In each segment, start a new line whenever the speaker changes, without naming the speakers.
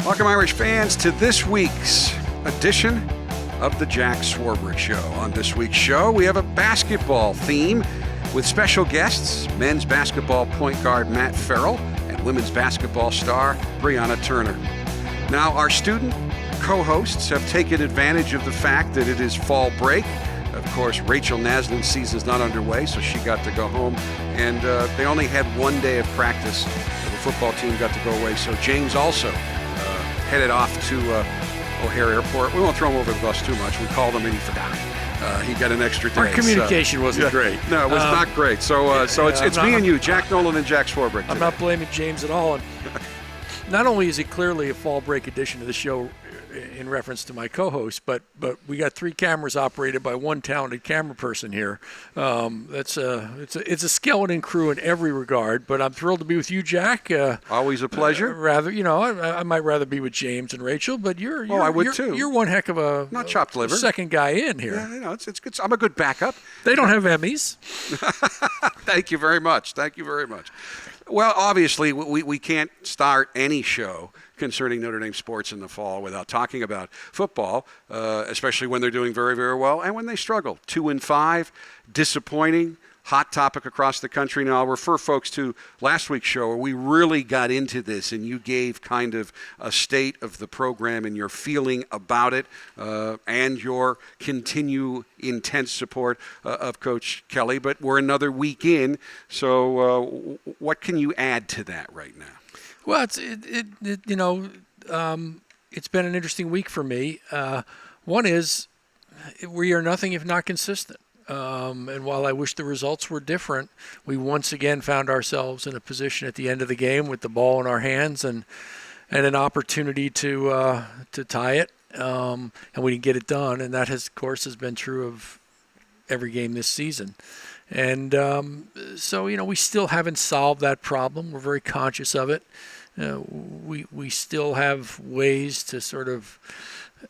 Welcome, Irish fans, to this week's edition of the Jack Swarbrick Show. On this week's show, we have a basketball theme with special guests, men's basketball point guard Matt Farrell and women's basketball star Brianna Turner. Now, our student co-hosts have taken advantage of the fact that it is fall break. Of course, Rachel Naslin's season's not underway, so she got to go home. And they only had one day of practice. The football team got to go away, so James also headed off to O'Hare Airport. We won't throw him over the bus too much. We called him and he forgot. He got an extra day.
Our communication wasn't great.
No, it was not great. So it's me and you, Jack Nolan and Jack Swarbrick today.
I'm not blaming James at all. And not only is it clearly a fall break edition of the show in reference to my co-host, but we got 3 cameras operated by one talented camera person here. It's a skeleton crew in every regard, but I'm thrilled to be with you, Jack.
Always a pleasure.
I might rather be with James and Rachel, but
I would too.
You're one heck of a
not chopped liver
second guy in here.
Yeah, it's good. I'm a good backup.
They don't have Emmys.
Thank you very much. Well, obviously, we can't start any show concerning Notre Dame sports in the fall without talking about football, especially when they're doing very, very well and when they struggle. 2-5, disappointing, hot topic across the country. Now, I'll refer folks to last week's show where we really got into this and you gave kind of a state of the program and your feeling about it and your continued intense support of Coach Kelly. But we're another week in, so what can you add to that right now?
Well, it's been an interesting week for me. One is we are nothing if not consistent. And while I wish the results were different, we once again found ourselves in a position at the end of the game with the ball in our hands and an opportunity to tie it, and we didn't get it done. And that has been true of every game this season. And so we still haven't solved that problem. We're very conscious of it. We still have ways to sort of,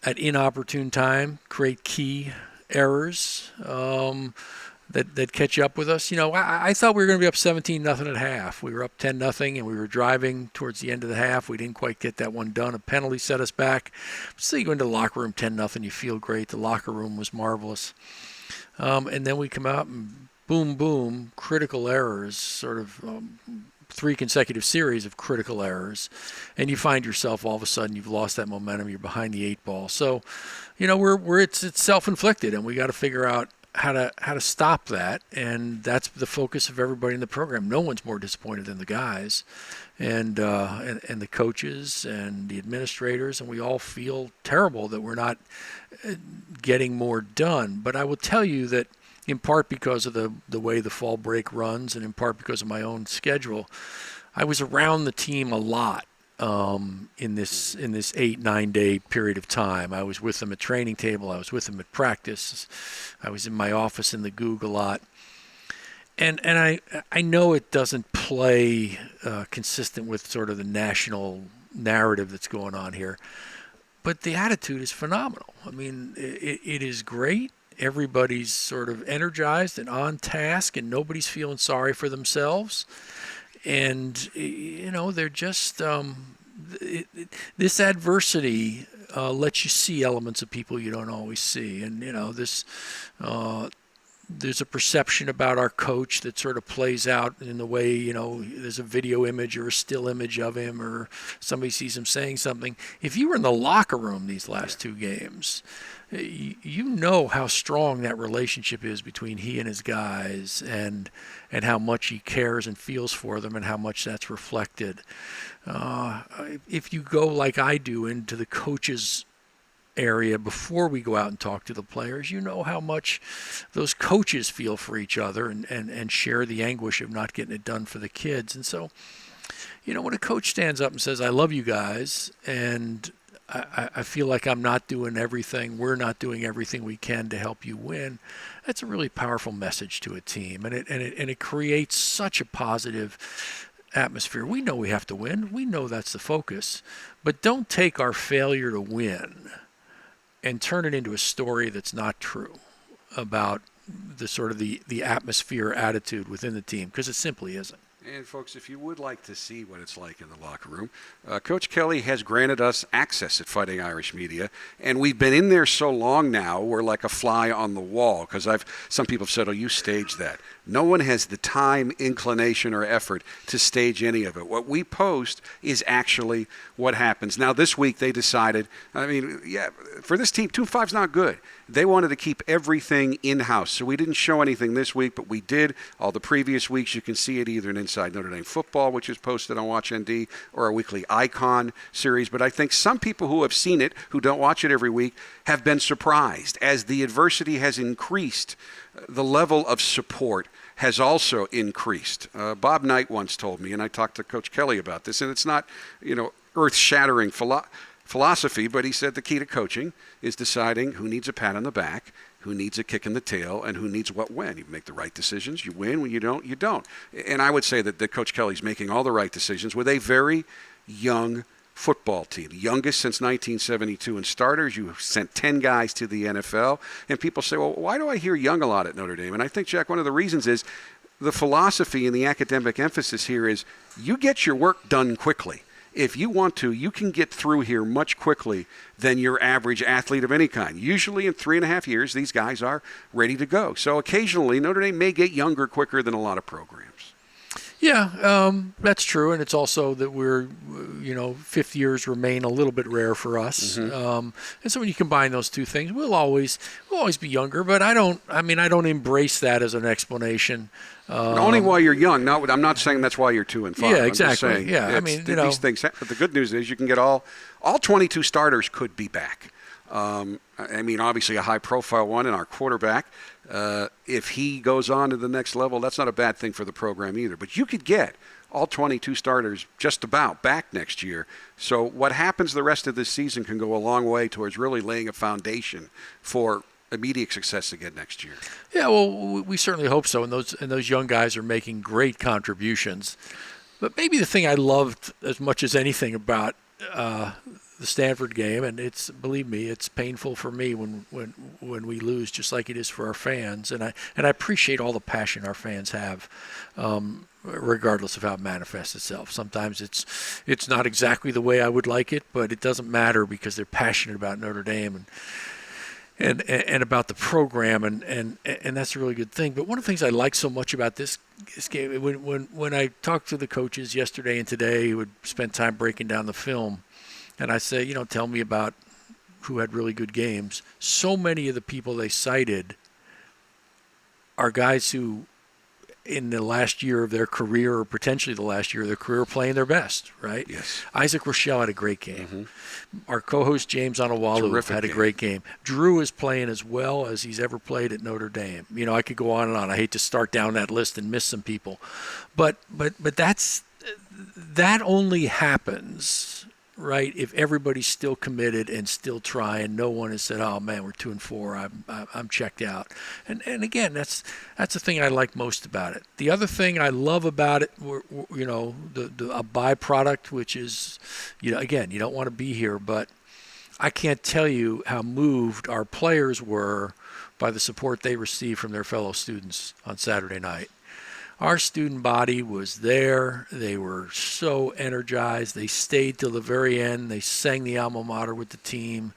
at inopportune time, create key errors that catch up with us. I thought we were going to be up 17-0 at half. We were up 10-0, and we were driving towards the end of the half. We didn't quite get that one done. A penalty set us back. So you go into the locker room 10-0, you feel great. The locker room was marvelous. And then we come out and boom, critical errors, sort of 3 consecutive series of critical errors, and you find yourself all of a sudden you've lost that momentum. You're behind the 8 ball. So, it's self-inflicted, and we got to figure out how to stop that, and that's the focus of everybody in the program. No one's more disappointed than the guys, and the coaches and the administrators, and we all feel terrible that we're not getting more done. But I will tell you that, in part because of the way the fall break runs and in part because of my own schedule, I was around the team a lot in this 8-9 day period of time. I was with them at training table. I was with them at practice. I was in my office in the Goog a lot. And I know it doesn't play consistent with sort of the national narrative that's going on here, but the attitude is phenomenal. I mean, it is great. Everybody's sort of energized and on task, and nobody's feeling sorry for themselves. And, they're just this adversity lets you see elements of people you don't always see. And, there's a perception about our coach that sort of plays out in the way, there's a video image or a still image of him or somebody sees him saying something. If you were in the locker room these last 2 games, you know how strong that relationship is between he and his guys and how much he cares and feels for them and how much that's reflected. If you go like I do into the coaches area before we go out and talk to the players, you know how much those coaches feel for each other and share the anguish of not getting it done for the kids. And so, when a coach stands up and says, I love you guys, and I feel like I'm not doing everything, we're not doing everything we can to help you win, that's a really powerful message to a team. And it creates such a positive atmosphere. We know we have to win. We know that's the focus. But don't take our failure to win and turn it into a story that's not true about the sort of the atmosphere attitude within the team, because it simply isn't.
And, folks, if you would like to see what it's like in the locker room, Coach Kelly has granted us access at Fighting Irish Media, and we've been in there so long now, we're like a fly on the wall, because some people have said, oh, you staged that. No one has the time, inclination, or effort to stage any of it. What we post is actually what happens. Now, this week they decided, for this team, 2-5's not good. They wanted to keep everything in-house, so we didn't show anything this week, but we did all the previous weeks. You can see it either in Inside Notre Dame Football, which is posted on WatchND, or our weekly Icon series. But I think some people who have seen it, who don't watch it every week, have been surprised. As the adversity has increased, the level of support has also increased. Bob Knight once told me, and I talked to Coach Kelly about this, and it's not, earth-shattering philosophy, but he said the key to coaching is deciding who needs a pat on the back, who needs a kick in the tail, and who needs what when. You make the right decisions, you win. When you don't, you don't. And I would say that Coach Kelly's making all the right decisions with a very young football team, the youngest since 1972 in starters. You sent 10 guys to the NFL, and people say, well, why do I hear young a lot at Notre Dame? And I think, Jack, one of the reasons is the philosophy and the academic emphasis here is you get your work done quickly. If you want to, you can get through here much quickly than your average athlete of any kind. Usually in 3.5 years, these guys are ready to go. So occasionally, Notre Dame may get younger quicker than a lot of programs.
Yeah, that's true, and it's also that we're, fifth years remain a little bit rare for us, and so when you combine those two things, we'll always be younger. But I don't embrace that as an explanation.
Only while you're young. No, I'm not saying that's why you're 2-5.
Yeah, exactly.
I'm just saying, these things. But the good news is you can get all 22 starters could be back. Obviously a high-profile one in our quarterback. If he goes on to the next level, that's not a bad thing for the program either. But you could get all 22 starters just about back next year. So what happens the rest of this season can go a long way towards really laying a foundation for immediate success again next year. Yeah,
well, we certainly hope so. And those young guys are making great contributions. But maybe the thing I loved as much as anything about the Stanford game, and believe me, it's painful for me when we lose, just like it is for our fans. And I appreciate all the passion our fans have, regardless of how it manifests itself. Sometimes it's not exactly the way I would like it, but it doesn't matter because they're passionate about Notre Dame and about the program, and that's a really good thing. But one of the things I like so much about this game, when I talked to the coaches yesterday and today, who would spend time breaking down the film, and I say, tell me about who had really good games. So many of the people they cited are guys who, in the last year of their career, or potentially the last year of their career, are playing their best, right?
Yes.
Isaac Rochelle had a great game. Our co-host James Onawalu had a great game. Drew is playing as well as he's ever played at Notre Dame. I could go on and on. I hate to start down that list and miss some people, but that only happens, right, if everybody's still committed and still trying. No one has said, "Oh man, we're 2-4. I'm checked out." And again, that's the thing I like most about it. The other thing I love about it, a byproduct, which is, again, you don't want to be here, but I can't tell you how moved our players were by the support they received from their fellow students on Saturday night. Our student body was there. They were so energized. They stayed till the very end. They sang the alma mater with the team.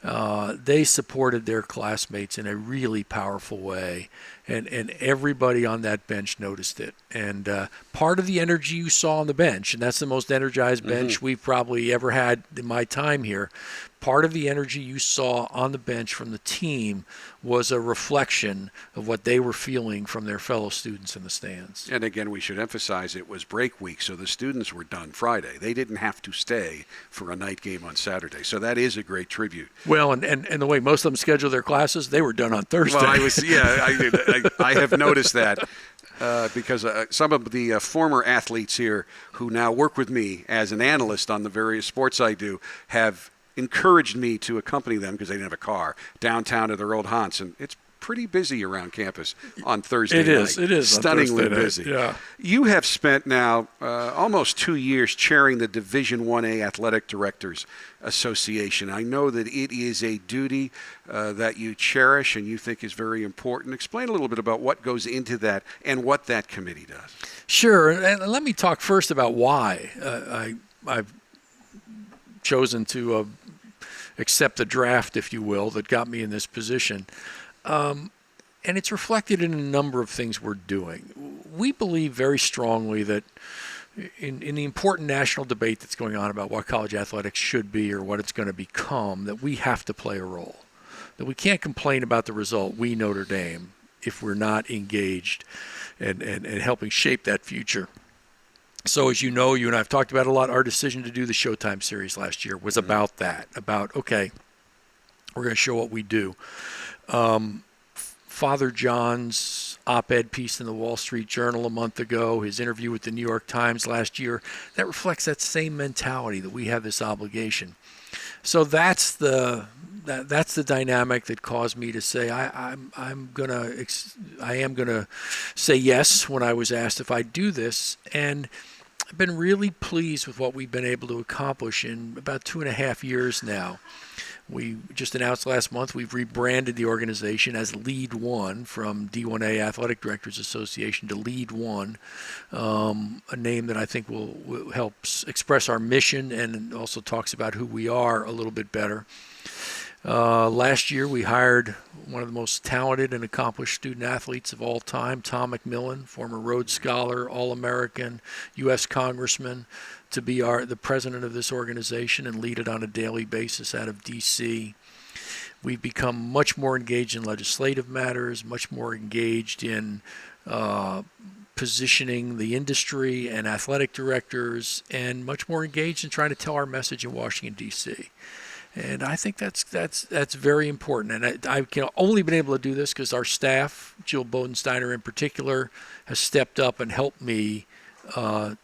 They supported their classmates in a really powerful way. And everybody on that bench noticed it. And part of the energy you saw on the bench, and that's the most energized bench we've probably ever had in my time here, part of the energy you saw on the bench from the team was a reflection of what they were feeling from their fellow students in the stands.
And again, we should emphasize it was break week, so the students were done Friday. They didn't have to stay for a night game on Saturday. So that is a great tribute.
Well, and the way most of them schedule their classes, they were done on Thursday.
Well, I have noticed that. Because some of the former athletes here who now work with me as an analyst on the various sports I do have encouraged me to accompany them, because they didn't have a car, downtown to their old haunts. And it's pretty busy around campus on Thursday
night. It is.
Stunningly busy.
Yeah.
You have spent now almost 2 years chairing the Division 1A Athletic Directors Association. I know that it is a duty that you cherish and you think is very important. Explain a little bit about what goes into that and what that committee does.
Sure. And let me talk first about why I've chosen to accept the draft, if you will, that got me in this position. And it's reflected in a number of things we're doing. We believe very strongly that in the important national debate that's going on about what college athletics should be or what it's going to become, that we have to play a role. That we can't complain about the result, we Notre Dame, if we're not engaged and helping shape that future. So as you know, you and I have talked about a lot, our decision to do the Showtime series last year was about that, about, okay, we're going to show what we do. Father John's op-ed piece in the Wall Street Journal a month ago, his interview with the New York Times last year, that reflects that same mentality that we have this obligation. So that's the dynamic that caused me to say I am gonna say yes when I was asked if I'd do this, and I've been really pleased with what we've been able to accomplish in about 2.5 years now. We just announced last month we've rebranded the organization as Lead One from D1A Athletic Directors Association to Lead One, a name that I think will help express our mission and also talks about who we are a little bit better. Last year we hired one of the most talented and accomplished student athletes of all time, Tom McMillan, former Rhodes Scholar, All-American, U.S. Congressman, to be the president of this organization and lead it on a daily basis out of D.C. We've become much more engaged in legislative matters, much more engaged in positioning the industry and athletic directors, and much more engaged in trying to tell our message in Washington, D.C. And I think that's very important. And I've only been able to do this because our staff, Jill Bodensteiner in particular, has stepped up and helped me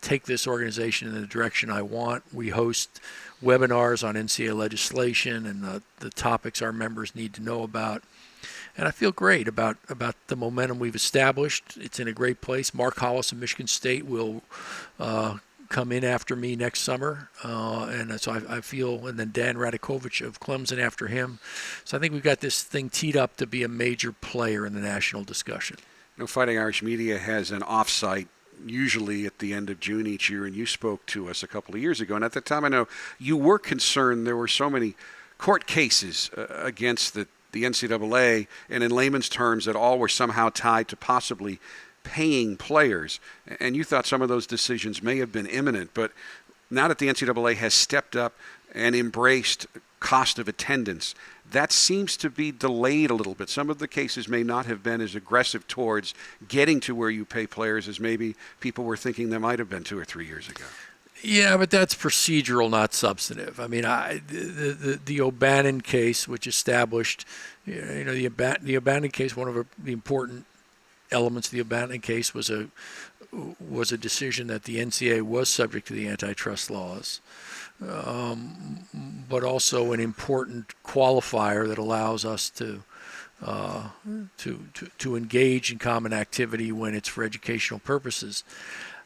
take this organization in the direction I want. We host webinars on NCAA legislation and the topics our members need to know about. And I feel great about the momentum we've established. It's in a great place. Mark Hollis of Michigan State will come in after me next summer, and so I feel, and then Dan Radakovich of Clemson after him. So I think we've got this thing teed up to be a major player in the national discussion.
Fighting Irish Media has an offsite usually at the end of June each year, and you spoke to us a couple of years ago, and at the time I know you were concerned there were so many court cases against the NCAA, and in layman's terms that all were somehow tied to possibly paying players, and you thought some of those decisions may have been imminent, but now that the NCAA has stepped up and embraced cost of attendance, that seems to be delayed a little bit. Some of the cases may not have been as aggressive towards getting to where you pay players as maybe people were thinking they might have been 2 or 3 years ago.
Yeah, but that's procedural, not substantive. I mean, the O'Bannon case, which established, the O'Bannon case, one of the important elements of the O'Bannon case was a decision that the NCAA was subject to the antitrust laws, but also an important qualifier that allows us to engage in common activity when it's for educational purposes.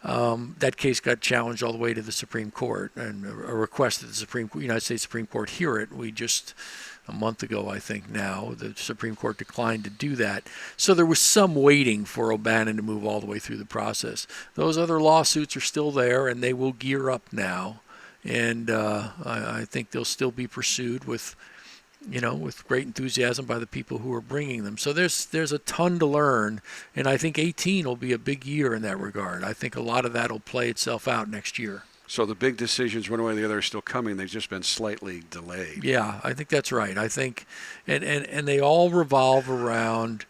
That case got challenged all the way to the Supreme Court, and a request that the United States Supreme Court hear it. We just a month ago, I think now, the Supreme Court declined to do that. So there was some waiting for O'Bannon to move all the way through the process. Those other lawsuits are still there, and they will gear up now. And I think they'll still be pursued with great enthusiasm by the people who are bringing them. So there's a ton to learn, and I think 2018 will be a big year in that regard. I think a lot of that will play itself out next year.
So the big decisions, one way or the other, are still coming. They've just been slightly delayed.
Yeah, I think that's right. I think, and they all revolve around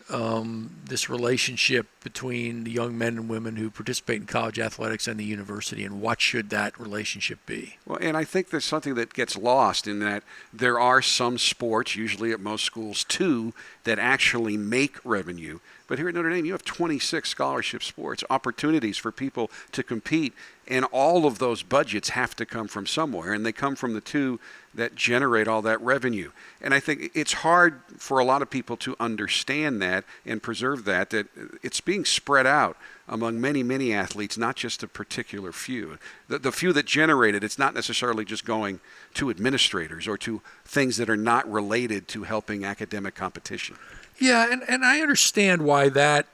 this relationship between the young men and women who participate in college athletics and the university, and what should that relationship be?
Well, and I think there's something that gets lost in that there are some sports, usually at most schools too, that actually make revenue. But here at Notre Dame, you have 26 scholarship sports, opportunities for people to compete, and all of those budgets have to come from somewhere, and they come from the two that generate all that revenue. And I think it's hard for a lot of people to understand that and preserve that it's being spread out among many, many athletes, not just a particular few. The few that generate it, it's not necessarily just going to administrators or to things that are not related to helping academic competition.
Yeah, and I understand why that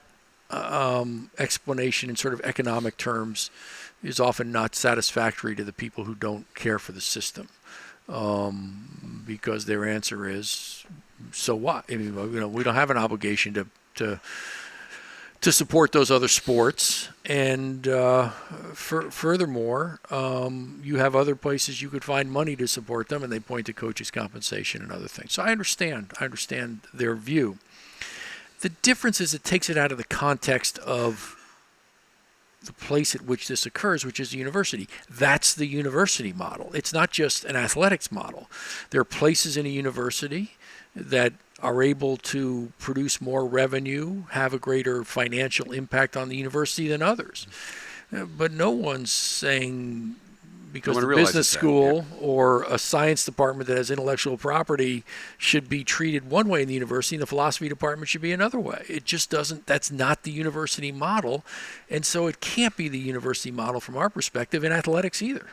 explanation in sort of economic terms is often not satisfactory to the people who don't care for the system, because their answer is, so what? I mean, we don't have an obligation to support those other sports, and furthermore, you have other places you could find money to support them, and they point to coaches' compensation and other things. So I understand their view. The difference is it takes it out of the context of the place at which this occurs, which is the university. That's the university model. It's not just an athletics model. There are places in a university that are able to produce more revenue, have a greater financial impact on the university than others. But no one's saying because the business school or a science department that has intellectual property should be treated one way in the university and the philosophy department should be another way. It just doesn't, that's not the university model. And so it can't be the university model from our perspective in athletics either.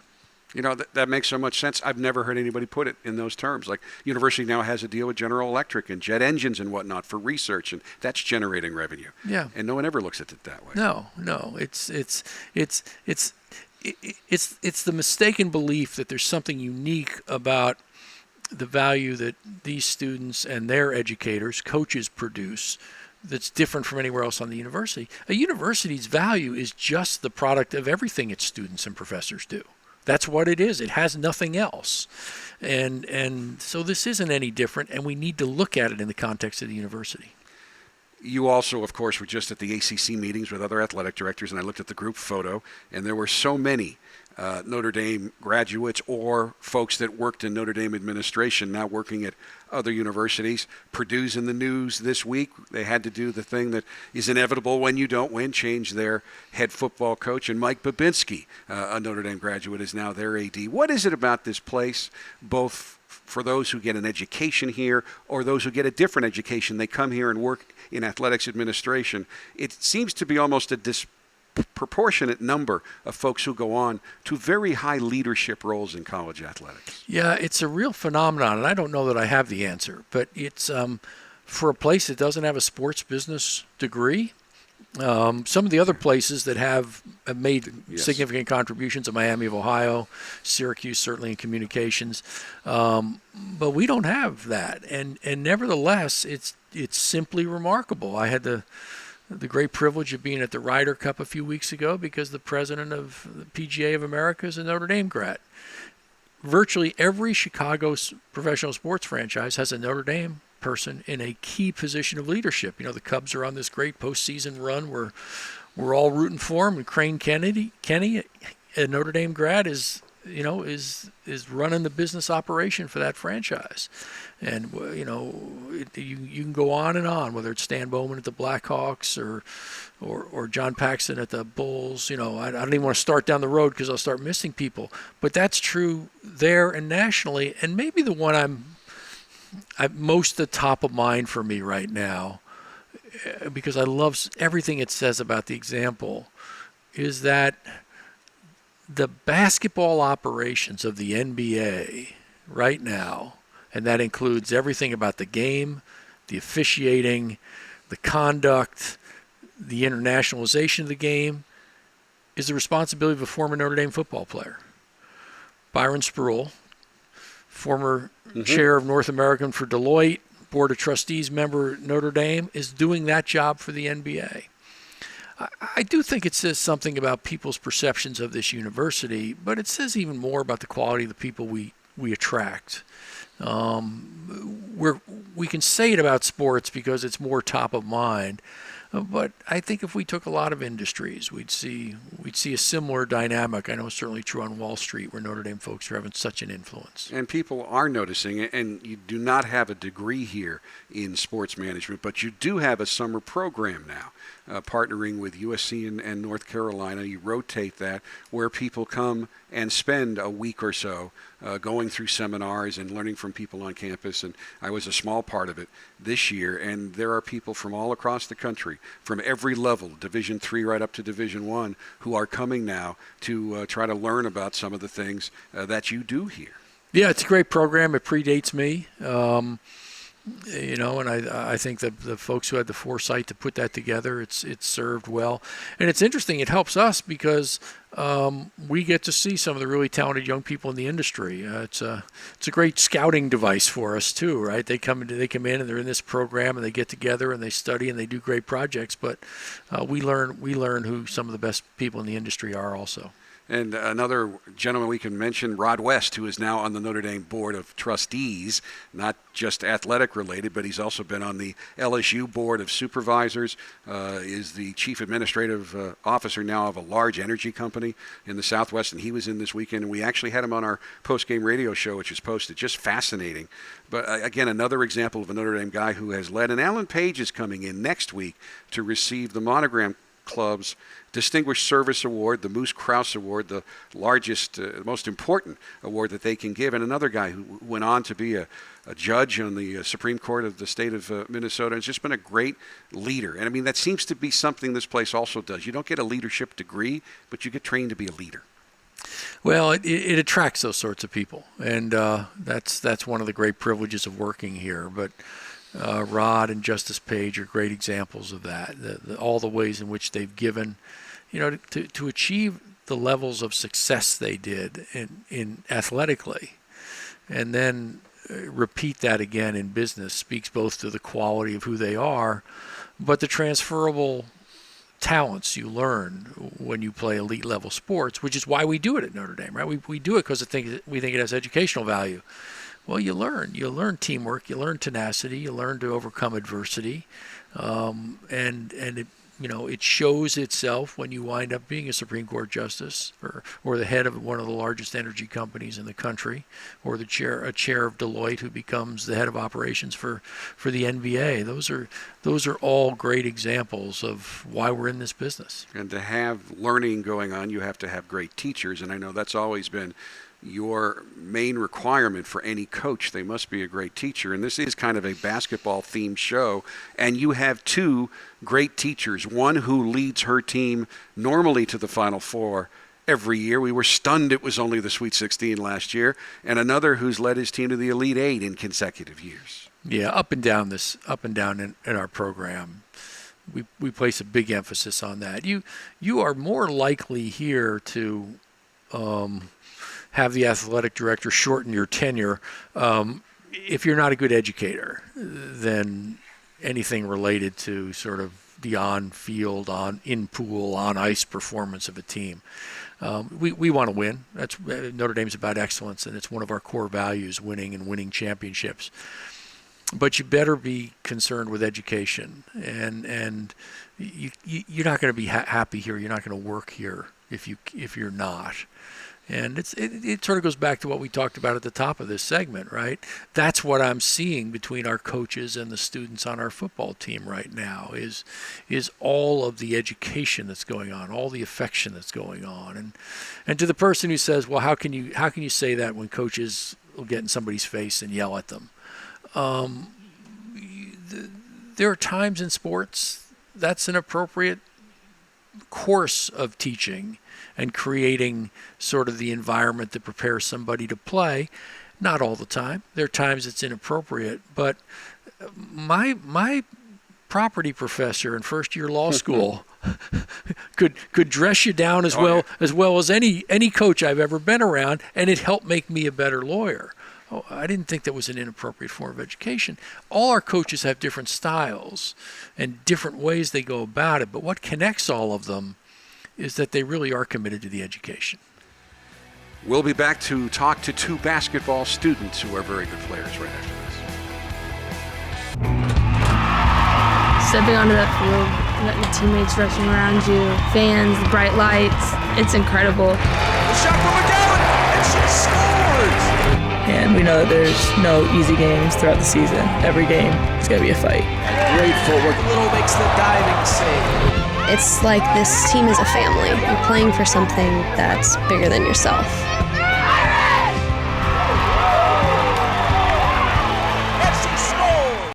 You know, that makes so much sense. I've never heard anybody put it in those terms. Like, university now has a deal with General Electric and jet engines and whatnot for research, and that's generating revenue.
Yeah.
And no one ever looks at it that way.
No. It's the mistaken belief that there's something unique about the value that these students and their educators, coaches, produce that's different from anywhere else on the university. A university's value is just the product of everything its students and professors do. That's what it is. It has nothing else. And so this isn't any different, and we need to look at it in the context of the university.
You also, of course, were just at the ACC meetings with other athletic directors, and I looked at the group photo, and there were so many Notre Dame graduates or folks that worked in Notre Dame administration now working at other universities. Purdue's in the news this week. They had to do the thing that is inevitable when you don't win, change their head football coach. And Mike Babinski, a Notre Dame graduate, is now their AD. What is it about this place, both for those who get an education here or those who get a different education? They come here and work in athletics administration. It seems to be almost a disproportionate number of folks who go on to very high leadership roles in college athletics.
Yeah, it's a real phenomenon, and I don't know that I have the answer, but it's for a place that doesn't have a sports business degree. Some of the other places that have made significant contributions at Miami of Ohio, Syracuse certainly in communications, but we don't have that, and nevertheless, it's simply remarkable. I had the great privilege of being at the Ryder Cup a few weeks ago because the president of the PGA of America is a Notre Dame grad. Virtually every Chicago professional sports franchise has a Notre Dame person in a key position of leadership. You know, the Cubs are on this great postseason run where we're all rooting for them, and Crane Kenny, a Notre Dame grad, is running the business operation for that franchise. And you can go on and on, whether it's Stan Bowman at the Blackhawks or John Paxson at the Bulls. I don't even want to start down the road because I'll start missing people. But that's true there and nationally. And maybe the one I'm most the top of mind for me right now, because I love everything it says about the example, is that the basketball operations of the NBA right now, and that includes everything about the game, the officiating, the conduct, the internationalization of the game, is the responsibility of a former Notre Dame football player. Byron Spruill, former chair of North American for Deloitte, Board of Trustees member at Notre Dame, is doing that job for the NBA. I do think it says something about people's perceptions of this university, but it says even more about the quality of the people we attract. We can say it about sports because it's more top of mind, But I think if we took a lot of industries, we'd see a similar dynamic. I know it's certainly true on Wall Street, where Notre Dame folks are having such an influence.
And people are noticing it, and you do not have a degree here in sports management, but you do have a summer program now, partnering with USC and North Carolina. You rotate that, where people come and spend a week or so going through seminars and learning from people on campus. And I was a small part of it this year, and there are people from all across the country, from every level, Division III right up to Division I, who are coming now to try to learn about some of the things that you do here.
Yeah, it's a great program. It predates me. And I think that the folks who had the foresight to put that together, it's served well. And it's interesting. It helps us because we get to see some of the really talented young people in the industry. It's a great scouting device for us too, right? They come in and they're in this program and they get together and they study and they do great projects. But we learn who some of the best people in the industry are also.
And another gentleman we can mention, Rod West, who is now on the Notre Dame Board of Trustees, not just athletic related, but he's also been on the LSU Board of Supervisors, is the chief administrative officer now of a large energy company in the Southwest, and he was in this weekend, and we actually had him on our post-game radio show, which is posted. Just fascinating. But again, another example of a Notre Dame guy who has led. And Alan Page is coming in next week to receive the Monogram Club's Distinguished Service Award, the Moose Krause Award, the largest, most important award that they can give. And another guy who went on to be a judge on the Supreme Court of the state of Minnesota. Has just been a great leader. And I mean, that seems to be something this place also does. You don't get a leadership degree, but you get trained to be a leader.
Well, it attracts those sorts of people. And that's one of the great privileges of working here. But Rod and Justice Page are great examples of that. All the ways in which they've given, to achieve the levels of success they did in athletically, and then repeat that again in business speaks both to the quality of who they are, but the transferable talents you learn when you play elite level sports, which is why we do it at Notre Dame, right? We do it because we think it has educational value. Well, you learn teamwork, you learn tenacity, you learn to overcome adversity, and it shows itself when you wind up being a Supreme Court justice or the head of one of the largest energy companies in the country, or a chair of Deloitte who becomes the head of operations for the NBA. Those are all great examples of why we're in this business.
And to have learning going on, you have to have great teachers, and I know that's always been your main requirement for any coach. They must be a great teacher. And this is kind of a basketball-themed show. And you have two great teachers, one who leads her team normally to the Final Four every year. We were stunned it was only the Sweet 16 last year. And another who's led his team to the Elite Eight in consecutive years.
Yeah, up and down in our program. We place a big emphasis on that. You are more likely here to have the athletic director shorten your tenure if you're not a good educator than anything related to sort of the on-field, in-pool, on-ice performance of a team. We want to win. Notre Dame's about excellence, and it's one of our core values, winning and winning championships. But you better be concerned with education, and you're not going to be happy here. You're not going to work here if you're not. And it sort of goes back to what we talked about at the top of this segment, right? That's what I'm seeing between our coaches and the students on our football team right now is all of the education that's going on, all the affection that's going on. And to the person who says, well, how can you say that when coaches will get in somebody's face and yell at them? There are times in sports that's an appropriate course of teaching and creating sort of the environment that prepares somebody to play. Not all the time. There are times it's inappropriate, but my property professor in first-year law school could dress you down as well as any coach I've ever been around, and it helped make me a better lawyer. Oh, I didn't think that was an inappropriate form of education. All our coaches have different styles and different ways they go about it, but what connects all of them is that they really are committed to the education.
We'll be back to talk to two basketball students who are very good players right after this.
Stepping onto that field You got your teammates rushing around you, fans, the bright lights. It's incredible.
The shot from McGowan, and she scores!
And we know that there's no easy games throughout the season. Every game is going to be a fight.
Great footwork. Little makes the diving save.
It's like this team is a family. You're playing for something that's bigger than yourself.